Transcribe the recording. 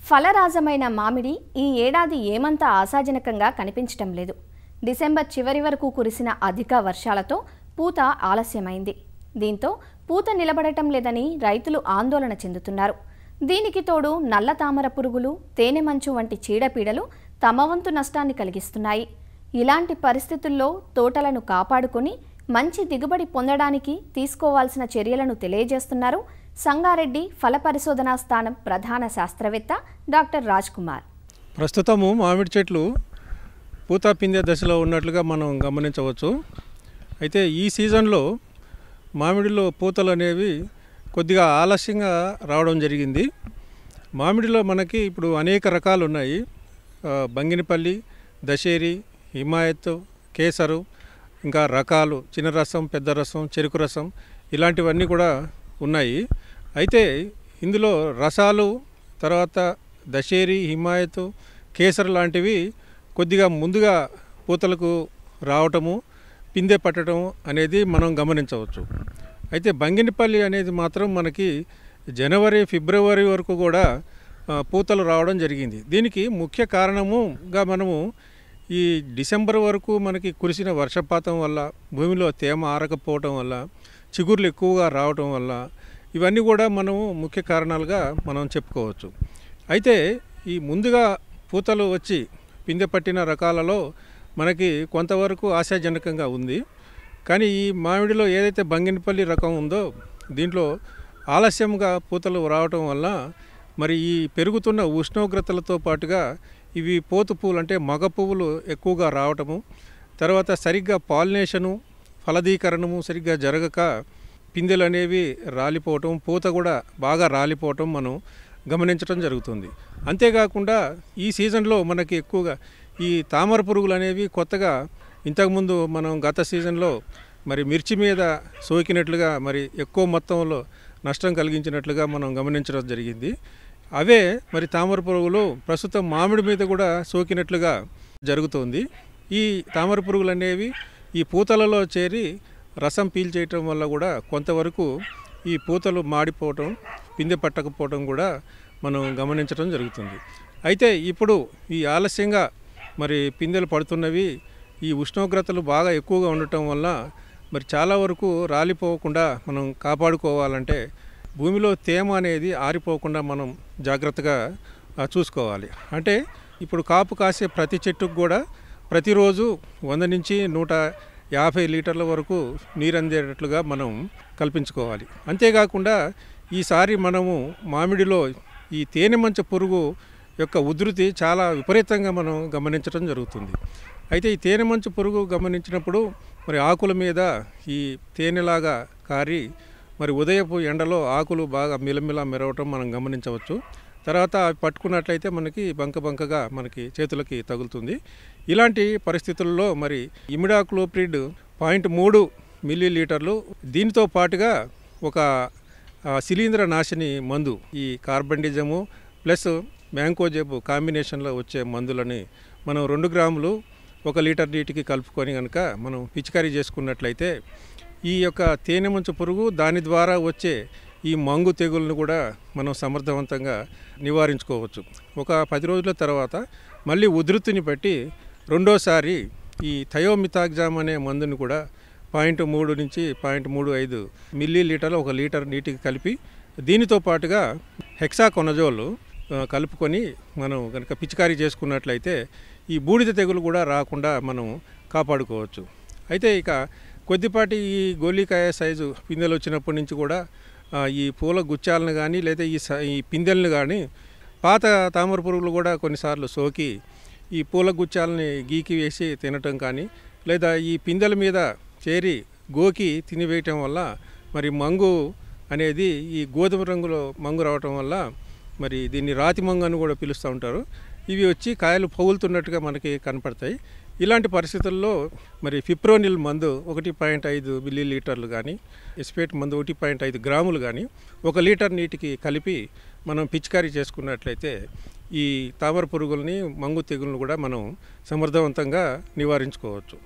ఫలరాజమైన మామిడి ఈ ఏడాది ఏమంత ఆశాజనకంగా కనిపించటం లేదు. డిసెంబర్ చివరి వరకు కురిసిన అధిక వర్షాలతో పూత ఆలస్యమైంది. దీంతో పూత నిలబడటం లేదని రైతులు ఆందోళన చెందుతున్నారు. దీనికి తోడు నల్ల తామర పురుగులు, తేనె మంచు వంటి చీడపీడలు తమ వంతు నష్టాన్ని కలిగిస్తున్నాయి. ఇలాంటి పరిస్థితుల్లో తోటలను కాపాడుకొని మంచి దిగుబడి పొందడానికి తీసుకోవాల్సిన చర్యలను తెలియజేస్తున్నారు సంగారెడ్డి ఫల పరిశోధనా స్థానం ప్రధాన శాస్త్రవేత్త డాక్టర్ రాజ్ కుమార్. ప్రస్తుతము మామిడి చెట్లు పూత పిందె దశలో ఉన్నట్లుగా మనం గమనించవచ్చు. అయితే ఈ సీజన్లో మామిడిలో పూతలు అనేవి కొద్దిగా ఆలస్యంగా రావడం జరిగింది. మామిడిలో మనకి ఇప్పుడు అనేక రకాలు ఉన్నాయి. బంగినపల్లి, దశేరి, హిమాయత్, కేసరు, ఇంకా రకాలు చిన్న రసం, పెద్ద రసం, చెరుకు రసం ఇలాంటివన్నీ కూడా ఉన్నాయి. అయితే ఇందులో రసాలు తర్వాత దశేరి, హిమాయత్, కేసర్ లాంటివి కొద్దిగా ముందుగా పూతలకు రావటము, పిందె పట్టడం అనేది మనం గమనించవచ్చు. అయితే బంగినపల్లి అనేది మాత్రం మనకి జనవరి, ఫిబ్రవరి వరకు కూడా పూతలు రావడం జరిగింది. దీనికి ముఖ్య కారణముగా మనము ఈ డిసెంబర్ వరకు మనకి కురిసిన వర్షపాతం వల్ల, భూమిలో తేమ ఆరకపోవటం వల్ల, చిగుర్లు ఎక్కువగా రావటం వల్ల ఇవన్నీ కూడా మనము ముఖ్య కారణాలుగా మనం చెప్పుకోవచ్చు. అయితే ఈ ముందుగా పూతలు వచ్చి పిందె పట్టిన రకాలలో మనకి కొంతవరకు ఆశాజనకంగా ఉంది. కానీ ఈ మామిడిలో ఏదైతే బంగినపల్లి రకం ఉందో దీంట్లో ఆలస్యంగా పూతలు రావటం వల్ల మరి ఈ పెరుగుతున్న ఉష్ణోగ్రతలతో పాటుగా ఇవి పోతు పువ్వులు అంటే మగ పువ్వులు ఎక్కువగా రావటము, తర్వాత సరిగ్గా పాలినేషను, ఫలదీకరణము సరిగ్గా జరగక పిందెలు అనేవి రాలిపోవటం, పూత కూడా బాగా రాలిపోవటం మనం గమనించడం జరుగుతుంది. అంతేకాకుండా ఈ సీజన్లో మనకి ఎక్కువగా ఈ తామర పురుగులు అనేవి కొత్తగా ఇంతకుముందు మనం గత సీజన్లో మరి మిర్చి మీద సోకినట్లుగా మరి ఎక్కువ మొత్తంలో నష్టం కలిగించినట్లుగా మనం గమనించడం జరిగింది. అవే మరి తామర పురుగులు ప్రస్తుతం మామిడి మీద కూడా సోకినట్లుగా జరుగుతుంది. ఈ తామర పురుగులు అనేవి ఈ పూతలలో చేరి రసం పీల్చేయటం వల్ల కూడా కొంతవరకు ఈ పూతలు మాడిపోవటం, పిందె పట్టకపోవటం కూడా మనం గమనించడం జరుగుతుంది. అయితే ఇప్పుడు ఈ ఆలస్యంగా మరి పిందెలు పడుతున్నవి ఈ ఉష్ణోగ్రతలు బాగా ఎక్కువగా ఉండటం వల్ల మరి చాలా వరకు రాలిపోకుండా మనం కాపాడుకోవాలంటే భూమిలో తేమ అనేది ఆరిపోకుండా మనం జాగ్రత్తగా చూసుకోవాలి. అంటే ఇప్పుడు కాపు కాసే ప్రతి చెట్టుకు కూడా ప్రతిరోజు 100 నుంచి 150 లీటర్ల వరకు నీరు అందేటట్లుగా మనం కల్పించుకోవాలి. అంతేకాకుండా ఈసారి మనము మామిడిలో ఈ తేనె మంచ పురుగు యొక్క ఉధృతి చాలా విపరీతంగా మనం గమనించడం జరుగుతుంది. అయితే ఈ తేనె మంచు పురుగు గమనించినప్పుడు మరి ఆకుల మీద ఈ తేనెలాగా కారి మరి ఉదయపు ఎండలో ఆకులు బాగా మిలమిల మెరవటం మనం గమనించవచ్చు. తర్వాత అవి పట్టుకున్నట్లయితే మనకి బంకగా మనకి చేతులకి తగులుతుంది. ఇలాంటి పరిస్థితుల్లో మరి ఇమిడాక్లోప్రిడ్ 0.3 మిల్లీలీటర్లు, దీనితో పాటుగా ఒక శిలీంద్ర నాశిని మందు ఈ కార్బండిజము ప్లస్ మ్యాంకోజెబ్ కాంబినేషన్లో వచ్చే మందులని మనం 2 గ్రాములు 1 లీటర్ నీటికి కలుపుకొని కనుక మనం పిచికారీ చేసుకున్నట్లయితే ఈ యొక్క తేనె మంచు పురుగు దాని ద్వారా వచ్చే ఈ మంగు తెగులను కూడా మనం సమర్థవంతంగా నివారించుకోవచ్చు. ఒక 10 రోజుల తర్వాత మళ్ళీ ఉధృతిని బట్టి రెండోసారి ఈ థయోమిథాగ్జామ్ అనే మందుని కూడా 0.3 నుంచి 0.35 మిల్లీలీటర్లు 1 లీటర్ నీటికి కలిపి దీనితో పాటుగా హెక్సాకొనజోల్ కలుపుకొని మనం కనుక పిచికారీ చేసుకున్నట్లయితే ఈ బూడిద తెగులు కూడా రాకుండా మనం కాపాడుకోవచ్చు. అయితే ఇక కొద్దిపాటి ఈ గోలికాయ సైజు పిందెలు వచ్చినప్పటి నుంచి కూడా ఈ పూల గుచ్చాలను కానీ లేదా ఈ పిందెలను కానీ పాత తామర పురుగులు కూడా కొన్నిసార్లు సోకి ఈ పూల గుచ్చాలని గీకి వేసి తినటం కానీ లేదా ఈ పిందెల మీద చేరి గోకి తినివేయటం వల్ల మరి మంగు అనేది ఈ గోధుమ రంగులో మంగు రావటం వల్ల మరి దీన్ని రాతి మంగు అని కూడా పిలుస్తూ ఉంటారు. ఇవి వచ్చి కాయలు పగులుతున్నట్టుగా మనకి కనపడతాయి. ఇలాంటి పరిస్థితుల్లో మరి ఫిప్రోనిల్ మందు 1.5 మిల్లీలీటర్లు కానీ ఎస్పేట్ మందు 1.5 గ్రాములు కానీ 1 లీటర్ నీటికి కలిపి మనం పిచికారీ చేసుకున్నట్లయితే ఈ తామర పురుగుల్ని, మంగు తెగులను కూడా మనం సమర్థవంతంగా నివారించుకోవచ్చు.